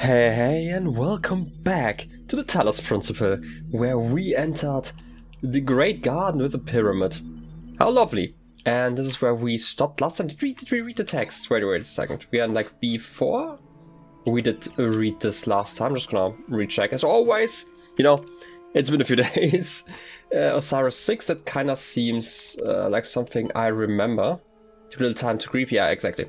Hey, and welcome back to the Talos Principle, where we entered the Great Garden with a pyramid. How lovely. And this is where we stopped last time. Did we read the text? Wait a second. We are in like B4? We did read this last time. I'm just gonna recheck. As always, it's been a few days. Osiris 6, that kind of seems like something I remember. Too little time to grieve. Yeah, exactly.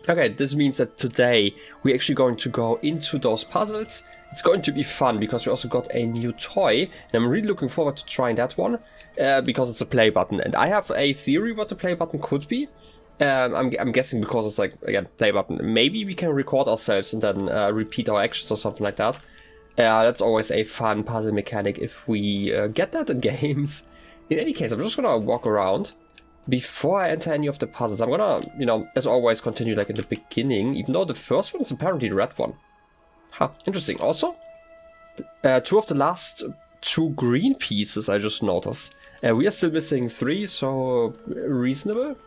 Okay, this means that today we're actually going to go into those puzzles. It's going to be fun because we also got a new toy, and I'm really looking forward to trying that one because it's a play button. And I have a theory what the play button could be. I'm guessing because it's like, again, play button. Maybe we can record ourselves and then repeat our actions or something like that. That's always a fun puzzle mechanic if we get that in games. In any case, I'm just gonna walk around. Before I enter any of the puzzles, I'm gonna, as always, continue like in the beginning, even though the first one is apparently the red one. Huh, interesting. Also, two of the last two green pieces I just noticed. We are still missing 3, so reasonable.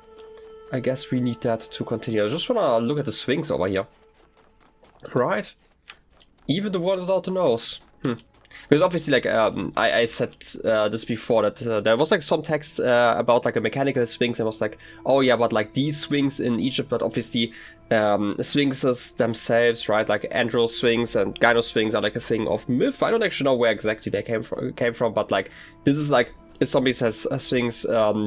I guess we need that to continue. I just wanna look at the Sphinx over here. Right. Even the one without the nose. Because obviously, like, I said this before, that there was like some text about like a mechanical sphinx, and was like, oh yeah, but like these sphinx in Egypt, but obviously sphinxes themselves, right, like Andro sphinx and Gyno sphinx are like a thing of myth. I don't actually know where exactly they came from, but like this is like, if somebody says a sphinx,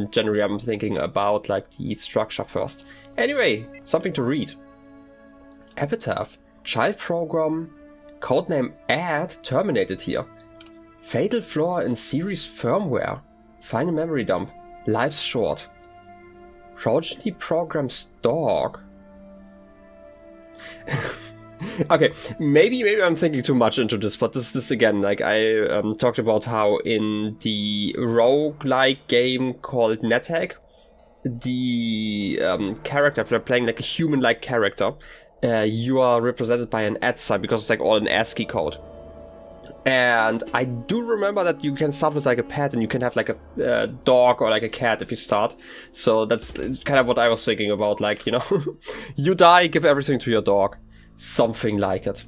generally I'm thinking about like the structure first. Anyway, something to read. Epitaph, child program. Codename add terminated here. Fatal flaw in series firmware. Final memory dump. Life's short. Progeny programs dog. Okay, maybe I'm thinking too much into this, but this again, like I talked about how in the roguelike game called NetHack, the character, if you're playing like a human-like character, you are represented by an @ sign because it's like all in ASCII code. And I do remember that you can start with like a pet and you can have like a dog or like a cat if you start. So that's kind of what I was thinking about, like, you die, give everything to your dog. Something like it.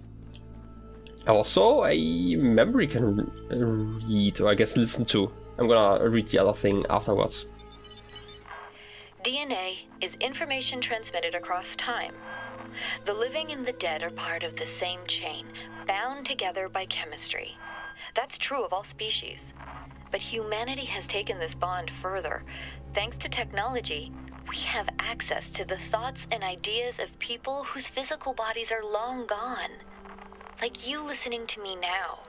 Also, a memory can read, or I guess listen to. I'm gonna read the other thing afterwards. DNA is information transmitted across time. The living and the dead are part of the same chain, bound together by chemistry. That's true of all species. But humanity has taken this bond further. Thanks to technology, we have access to the thoughts and ideas of people whose physical bodies are long gone. Like you listening to me now.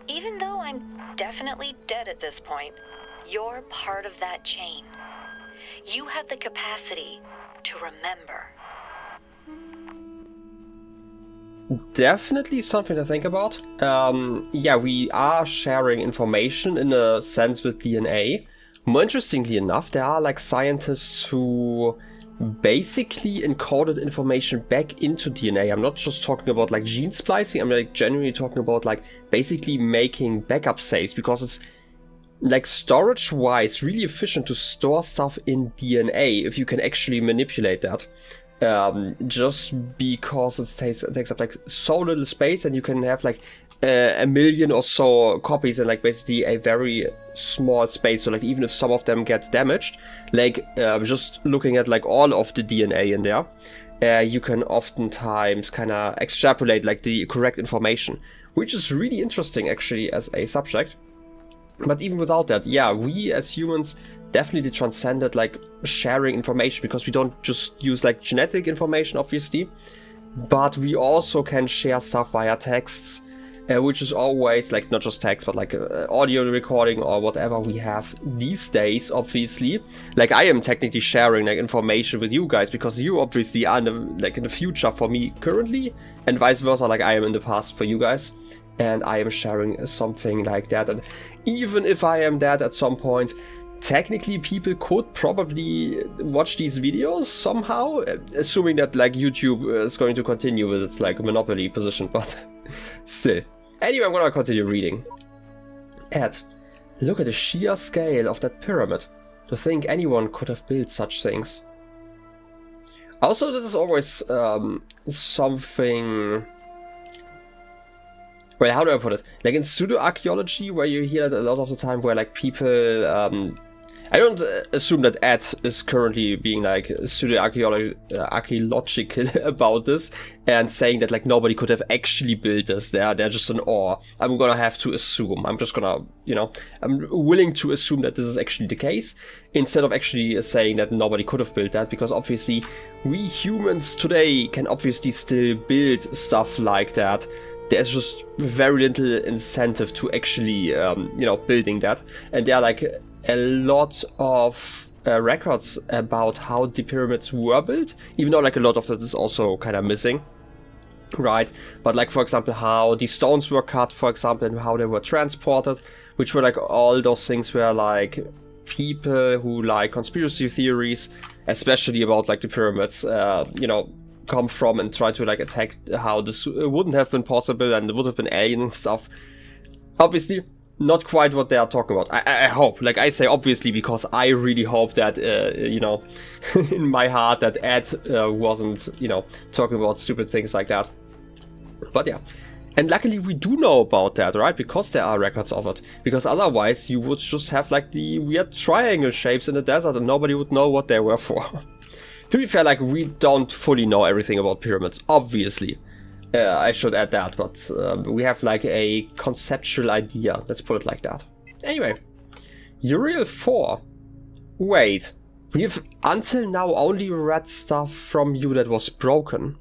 Even though I'm definitely dead at this point, you're part of that chain. You have the capacity to remember. Definitely something to think about. Yeah, we are sharing information in a sense with DNA. More interestingly enough, there are like scientists who basically encoded information back into DNA. I'm not just talking about like gene splicing, I'm like genuinely talking about like basically making backup saves, because it's like storage wise really efficient to store stuff in DNA if you can actually manipulate that. Just because it takes up like so little space, and you can have like a million or so copies in like basically a very small space. So like even if some of them get damaged, like just looking at like all of the DNA in there, you can oftentimes kind of extrapolate like the correct information, which is really interesting actually as a subject. But even without that, yeah, we as humans definitely transcended like sharing information, because we don't just use like genetic information obviously, but we also can share stuff via texts, which is always like not just text but like audio recording or whatever we have these days. Obviously, like I am technically sharing like information with you guys because you obviously are in the future for me currently, and vice versa, like I am in the past for you guys, and I am sharing something like that. And even if I am dead at some point, technically people could probably watch these videos somehow, assuming that like YouTube is going to continue with its like monopoly position, but still. Anyway, I'm gonna continue reading. Ed, look at the sheer scale of that pyramid. To think anyone could have built such things. Also, this is always something well, how do I put it? Like in pseudo-archaeology, where you hear that a lot of the time, where like people, I don't assume that Ed is currently being like pseudo-archaeological about this and saying that like nobody could have actually built this. They're just an awe. I'm gonna have to assume. I'm just gonna, you know, I'm willing to assume that this is actually the case instead of actually saying that nobody could have built that, because obviously we humans today can obviously still build stuff like that. There's just very little incentive to actually, you know, building that. And there are like a lot of records about how the pyramids were built, even though like a lot of it is also kind of missing, right? But like, for example, how the stones were cut, for example, and how they were transported, which were like all those things where like people who like conspiracy theories, especially about like the pyramids, you know, come from and try to like attack how this wouldn't have been possible and it would have been alien and stuff. Obviously not quite what they are talking about. I hope, like I say obviously, because I really hope that you know, in my heart, that Ed wasn't, you know, talking about stupid things like that. But yeah, and luckily we do know about that, right? Because there are records of it, because otherwise you would just have like the weird triangle shapes in the desert and nobody would know what they were for. To be fair, like, we don't fully know everything about pyramids, obviously. I should add that, but we have like a conceptual idea, let's put it like that. Anyway, Uriel 4. Wait, we've until now only read stuff from you that was broken.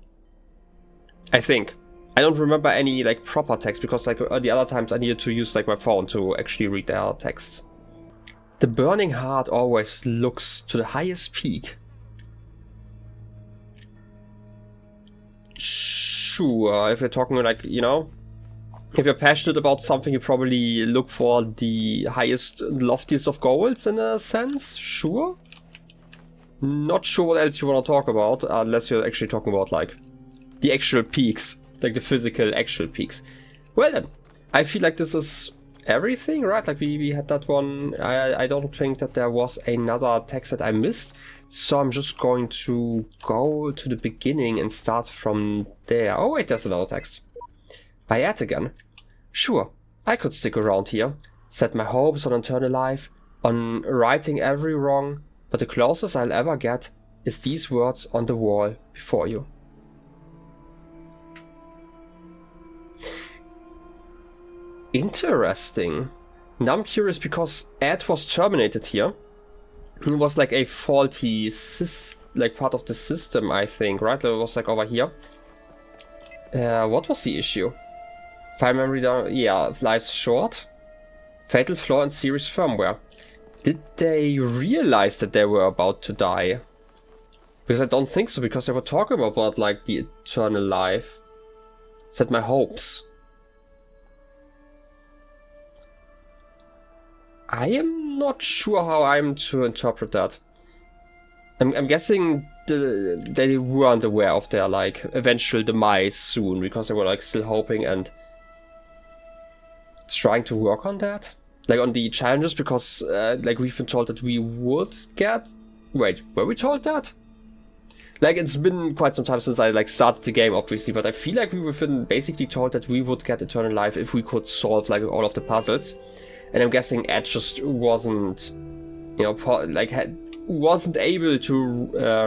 I think. I don't remember any like proper text, because like the other times I needed to use like my phone to actually read their texts. The burning heart always looks to the highest peak. Sure, if you're talking like, you know, if you're passionate about something, you probably look for the highest, loftiest of goals in a sense, sure. Not sure what else you want to talk about, unless you're actually talking about like the actual peaks, like the physical actual peaks. Well then, I feel like this is everything, right? Like we had that one. I don't think that there was another text that I missed. So I'm just going to go to the beginning and start from there. Oh wait, there's another text. By Ed again. Sure, I could stick around here. Set my hopes on eternal life, on righting every wrong, but the closest I'll ever get is these words on the wall before you. Interesting. Now I'm curious, because Ed was terminated here. It was like a faulty like part of the system, I think, right? It was like over here. What was the issue? File memory down, yeah, life's short. Fatal flaw in series firmware. Did they realize that they were about to die? Because I don't think so, because they were talking about like the eternal life. Set my hopes. I am not sure how I'm to interpret that. I'm guessing they weren't aware of their like eventual demise soon, because they were like still hoping and trying to work on that, like on the challenges, because like we've been told that we would get. Wait, were we told that? Like, it's been quite some time since I like started the game, obviously, but I feel like we've been basically told that we would get eternal life if we could solve like all of the puzzles. And I'm guessing Ed just wasn't, you know, wasn't able to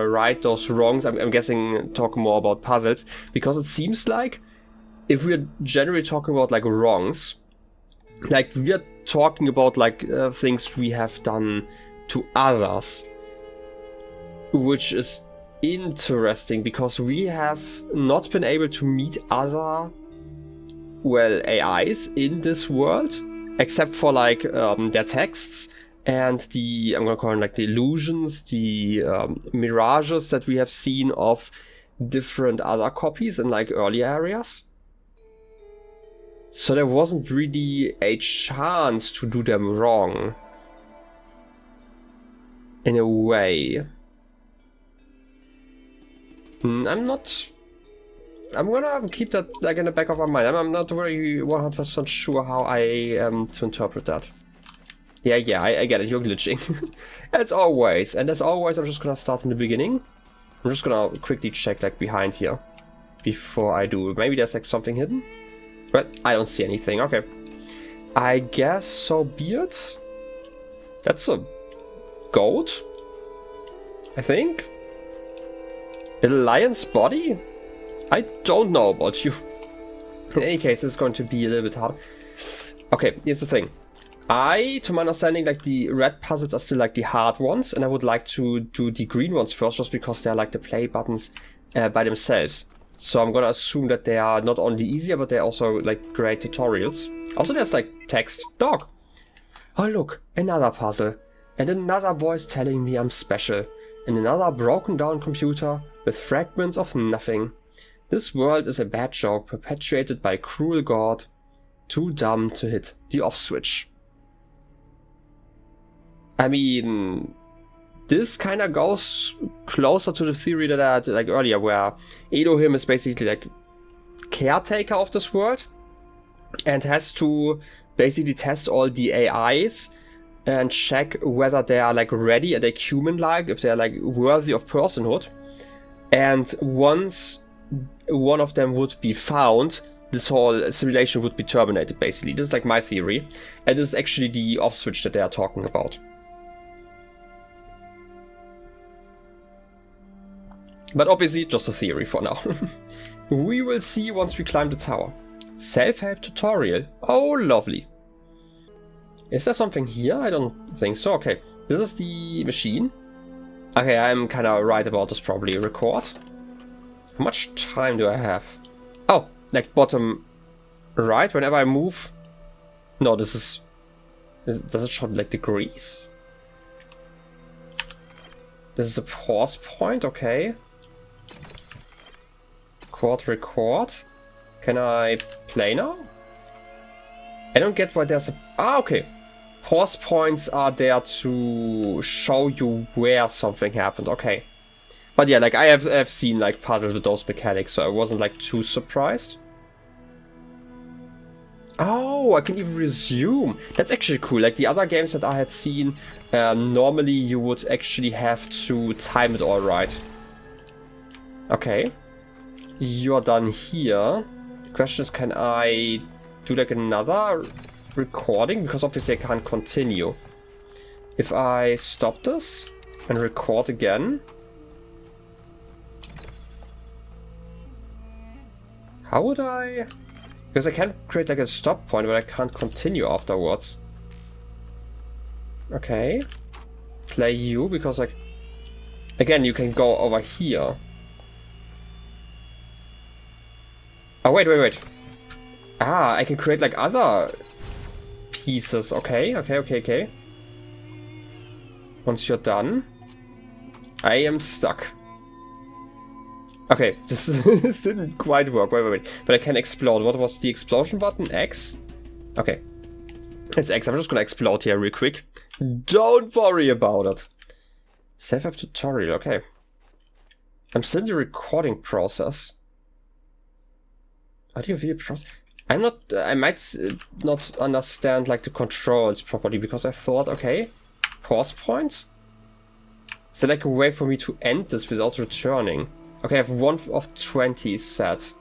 right those wrongs. I'm guessing talking more about puzzles, because it seems like if we're generally talking about like wrongs, like we are talking about like things we have done to others, which is interesting, because we have not been able to meet other, well, AIs in this world, except for like their texts and the, I'm gonna call them like the illusions, the mirages that we have seen of different other copies in like earlier areas. So there wasn't really a chance to do them wrong, in a way. I'm gonna keep that like in the back of my mind. I'm not very 100% sure how I am to interpret that. Yeah, I get it, you're glitching. As always, and as always, I'm just gonna start in the beginning. I'm just gonna quickly check like behind here before I do. Maybe there's like something hidden. But I don't see anything. Okay. I guess so be it. That's a goat, I think. A lion's body? I don't know about you. In any case, it's going to be a little bit hard. Okay, here's the thing. To my understanding, like the red puzzles are still like the hard ones, and I would like to do the green ones first, just because they're like the play buttons by themselves. So I'm gonna assume that they are not only easier, but they're also like great tutorials. Also, there's like text, dog. Oh look, another puzzle. And another voice telling me I'm special. And another broken down computer with fragments of nothing. This world is a bad joke perpetuated by a cruel god, too dumb to hit the off switch. I mean, this kind of goes closer to the theory that I had like earlier, where Elohim is basically like caretaker of this world and has to basically test all the AIs and check whether they are like ready and like human-like, if they're like worthy of personhood. And once one of them would be found, this whole simulation would be terminated, basically. This is like my theory. And this is actually the off switch that they are talking about. But obviously, just a theory for now. We will see once we climb the tower. Self-help tutorial. Oh, lovely. Is there something here? I don't think so. Okay, this is the machine. Okay, I'm kind of right about this probably. Record. How much time do I have? Oh, like bottom right, whenever I move. No, this is... Does it show like degrees? This is a pause point, okay. Record. Can I play now? I don't get why there's a... Ah, okay. Pause points are there to show you where something happened. Okay. But yeah, like I have seen like puzzles with those mechanics, so I wasn't like too surprised. Oh, I can even resume. That's actually cool. Like the other games that I had seen, normally you would actually have to time it all right. Okay. You're done here. The question is, can I do like another recording? Because obviously I can't continue. If I stop this and record again. How would I... Because I can create like a stop point, but I can't continue afterwards. Okay. Play you, because like... Again, you can go over here. Oh, wait. Ah, I can create like other pieces. Okay. Once you're done. I am stuck. Okay, this didn't quite work. Wait. But I can explode. What was the explosion button? X? Okay. It's X. I'm just gonna explode here real quick. Don't worry about it. Self-help tutorial. Okay. I'm still in the recording process. Audio video process. I might not understand like the controls properly, because I thought, okay, pause points? Is there like a way for me to end this without returning? Okay, I have 1 of 20 set.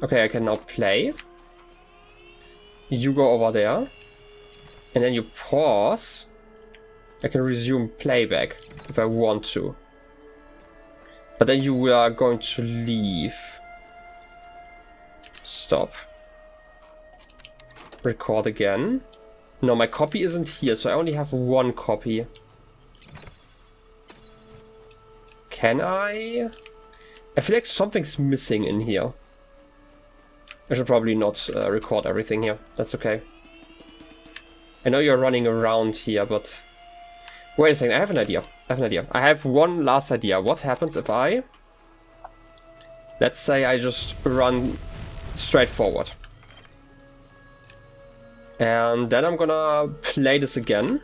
Okay, I can now play. You go over there. And then you pause. I can resume playback if I want to. But then you are going to leave. Stop. Record again. No, my copy isn't here, so I only have 1 copy. Can I? I feel like something's missing in here. I should probably not record everything here. That's okay. I know you're running around here, but... Wait a second, I have an idea. I have one last idea. What happens if I... Let's say I just run straight forward. And then I'm gonna play this again.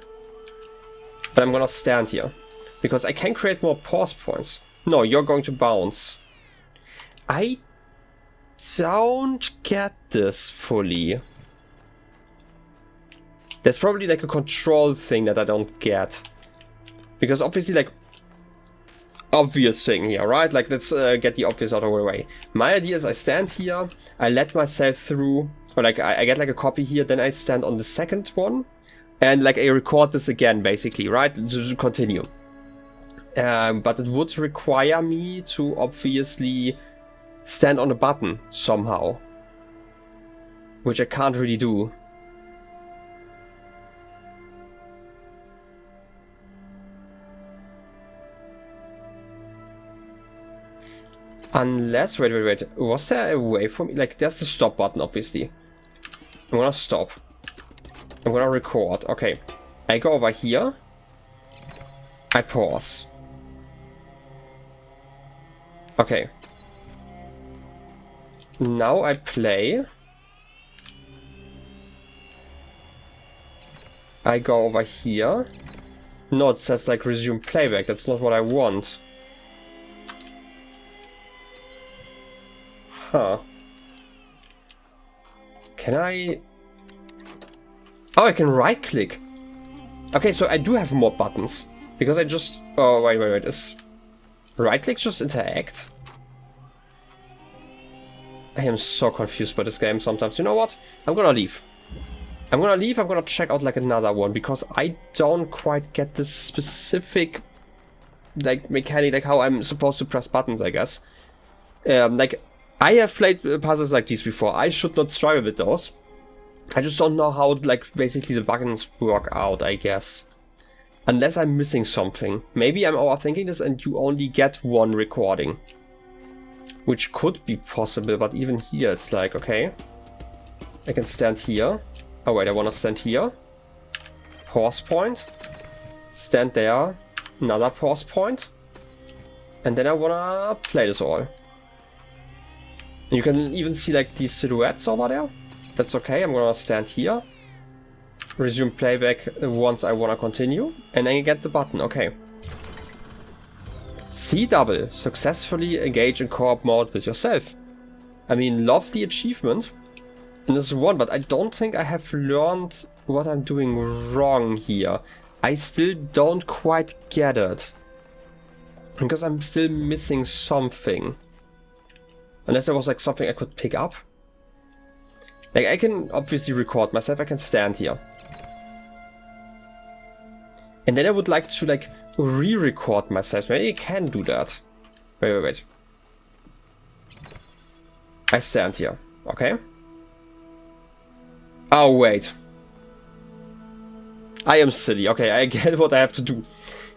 But I'm gonna stand here. Because I can create more pause points. No, you're going to bounce. I don't get this fully. There's probably like a control thing that I don't get. Because obviously like... obvious thing here, right? Like, let's get the obvious out of the way. My idea is I stand here, I let myself through, or like I get like a copy here, then I stand on the second one, and like I record this again, basically, right? To continue. But it would require me to obviously stand on a button somehow, which I can't really do. Unless, wait. Was there a way for me? Like, there's the stop button, obviously. I'm gonna stop. I'm gonna record. Okay. I go over here. I pause. Okay. Now I play. I go over here. No, it says like resume playback. That's not what I want. Huh. Can I... Oh, I can right click. Okay, so I do have more buttons. Because I just... Oh, wait. Is right click just interact? I am so confused by this game sometimes. You know what? I'm gonna leave. I'm gonna check out like another one. Because I don't quite get this specific... like mechanic, like how I'm supposed to press buttons, I guess. Like... I have played puzzles like these before. I should not struggle with those. I just don't know how, like, basically the buttons work out, I guess. Unless I'm missing something. Maybe I'm overthinking this and you only get one recording. Which could be possible, but even here it's like, okay. I can stand here. Oh wait, I wanna stand here. Pause point. Stand there. Another pause point. And then I wanna play this all. You can even see like these silhouettes over there. That's okay, I'm gonna stand here. Resume playback once I wanna continue. And then you get the button, okay. C-double, successfully engage in co-op mode with yourself. I mean, lovely achievement. And this is one, but I don't think I have learned what I'm doing wrong here. I still don't quite get it. Because I'm still missing something. Unless there was like something I could pick up. Like I can obviously record myself, I can stand here. And then I would like to like re-record myself. Maybe I can do that. Wait. I stand here, okay? Oh wait. I am silly, okay, I get what I have to do.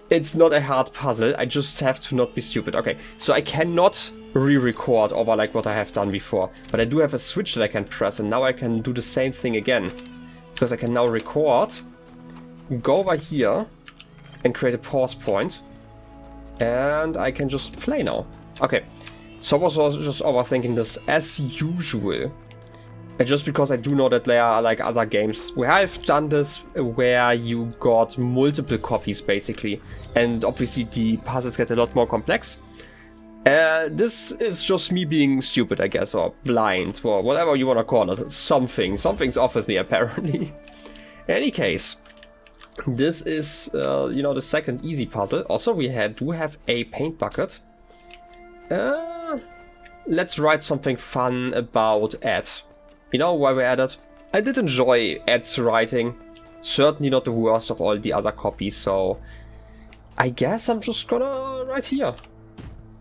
It's not a hard puzzle, I just have to not be stupid. Okay, so I cannot re-record over like what I have done before. But I do have a switch that I can press and now I can do the same thing again. Because I can now record, go over here and create a pause point. And I can just play now. Okay, so I was just overthinking this as usual. And just because I do know that there are like other games where I've done this where you got multiple copies basically. And obviously the puzzles get a lot more complex. This is just me being stupid, I guess, or blind, or whatever you want to call it. Something's off with me, apparently. In any case, this is, you know, the second easy puzzle. Also, we do have a paint bucket. Let's write something fun about Ed. You know, while we're at it, I did enjoy Ed's writing. Certainly not the worst of all the other copies, so I guess I'm just gonna write here.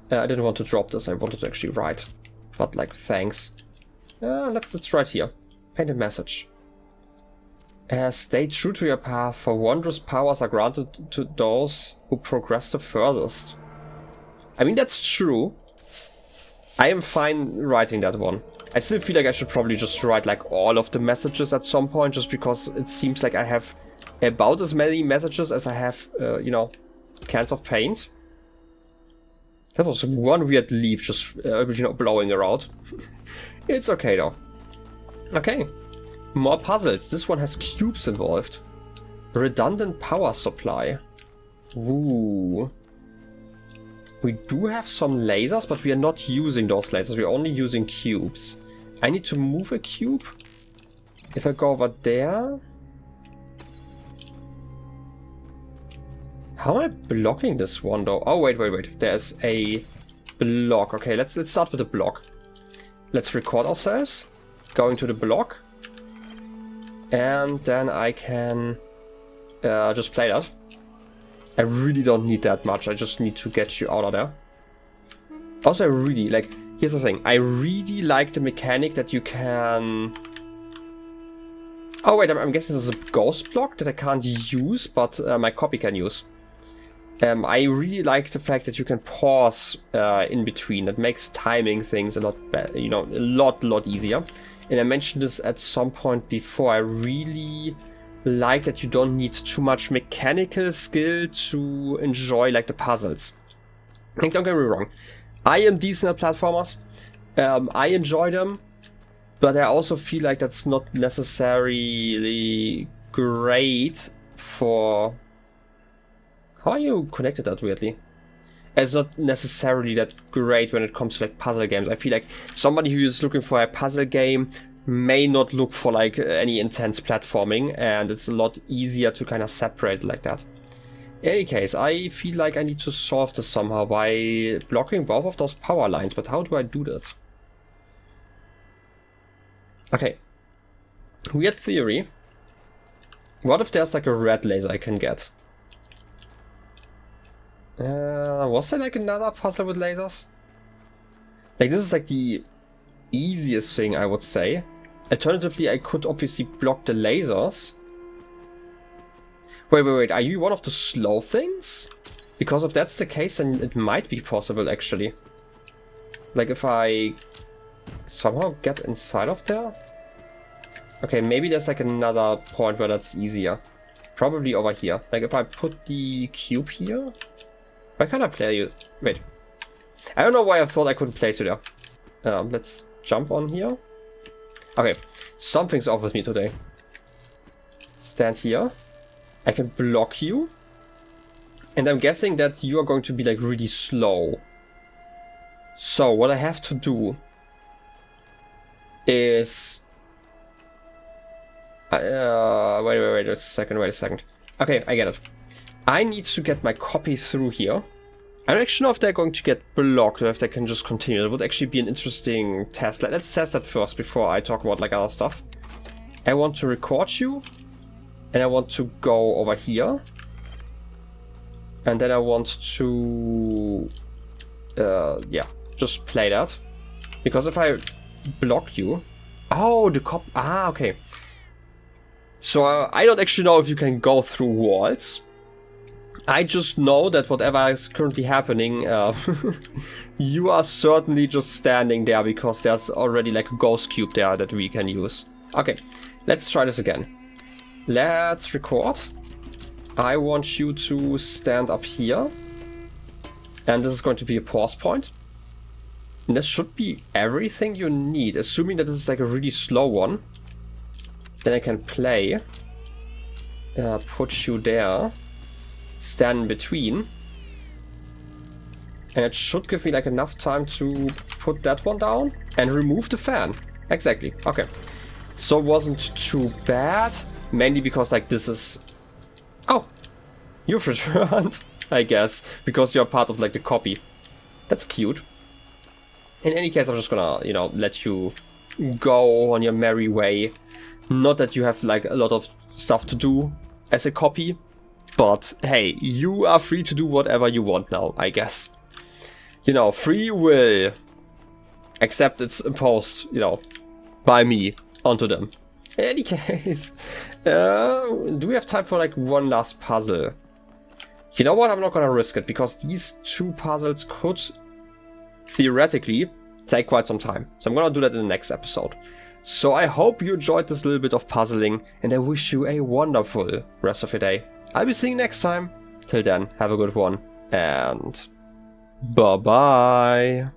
I didn't want to drop this, I wanted to actually write. But like, thanks. Let's write here. Paint a message. Stay true to your path, for wondrous powers are granted to those who progress the furthest. I mean, that's true. I am fine writing that one. I still feel like I should probably just write like all of the messages at some point, just because it seems like I have about as many messages as I have, you know, cans of paint. That was one weird leaf just, you know, blowing around. It's okay though. Okay. More puzzles. This one has cubes involved. Redundant power supply. Ooh. We do have some lasers, but we are not using those lasers. We're only using cubes. I need to move a cube. If I go over there... How am I blocking this one though? Oh, wait. There's a block. Okay, let's start with the block. Let's record ourselves. Going to the block. And then I can just play that. I really don't need that much. I just need to get you out of there. Also, I really, like, here's the thing. I really like the mechanic that you can... Oh, wait, I'm guessing there's a ghost block that I can't use, but my copy can use. I really like the fact that you can pause in between. That makes timing things a lot better, you know, a lot easier. And I mentioned this at some point before. I really like that you don't need too much mechanical skill to enjoy, like, the puzzles. Like, don't get me wrong. I am decent at platformers. I enjoy them. But I also feel like that's not necessarily great for... How are you connected that weirdly? It's not necessarily that great when it comes to like puzzle games. I feel like somebody who is looking for a puzzle game may not look for like any intense platforming, and it's a lot easier to kind of separate like that. In any case, I feel like I need to solve this somehow by blocking both of those power lines, but how do I do this? Okay. Weird theory. What if there's like a red laser I can get? Was there like another puzzle with lasers? Like, this is like the easiest thing, I would say. Alternatively, I could obviously block the lasers. Wait. Are you one of the slow things? Because if that's the case, then it might be possible, actually. Like, if I somehow get inside of there? Okay, maybe there's like another point where that's easier. Probably over here. Like, if I put the cube here... Why can't I play you? Wait. I don't know why I thought I couldn't place you there. Let's jump on here. Okay. Something's off with me today. Stand here. I can block you. And I'm guessing that you are going to be like really slow. So what I have to do is... wait a second. Okay, I get it. I need to get my copy through here. I don't actually know if they're going to get blocked or if they can just continue. That would actually be an interesting test. Let's test that first before I talk about like other stuff. I want to record you. And I want to go over here. And then I want to... yeah, just play that. Because if I block you... Oh, the cop... Ah, okay. So I don't actually know if you can go through walls. I just know that whatever is currently happening, you are certainly just standing there because there's already like a ghost cube there that we can use. Okay, let's try this again. Let's record. I want you to stand up here. And this is going to be a pause point. And this should be everything you need, assuming that this is like a really slow one. Then I can play. Put you there. Stand in between. And it should give me like enough time to put that one down and remove the fan. Exactly. Okay. So it wasn't too bad. Mainly because like this is... Oh! You've returned, I guess. Because you're part of like the copy. That's cute. In any case, I'm just gonna, you know, let you go on your merry way. Not that you have like a lot of stuff to do as a copy. But hey, you are free to do whatever you want now, I guess. You know, free will. Except it's imposed, you know, by me onto them. In any case, do we have time for like one last puzzle? You know what? I'm not gonna risk it because these two puzzles could theoretically take quite some time. So I'm gonna do that in the next episode. So I hope you enjoyed this little bit of puzzling and I wish you a wonderful rest of your day. I'll be seeing you next time. Till then, have a good one and bye-bye.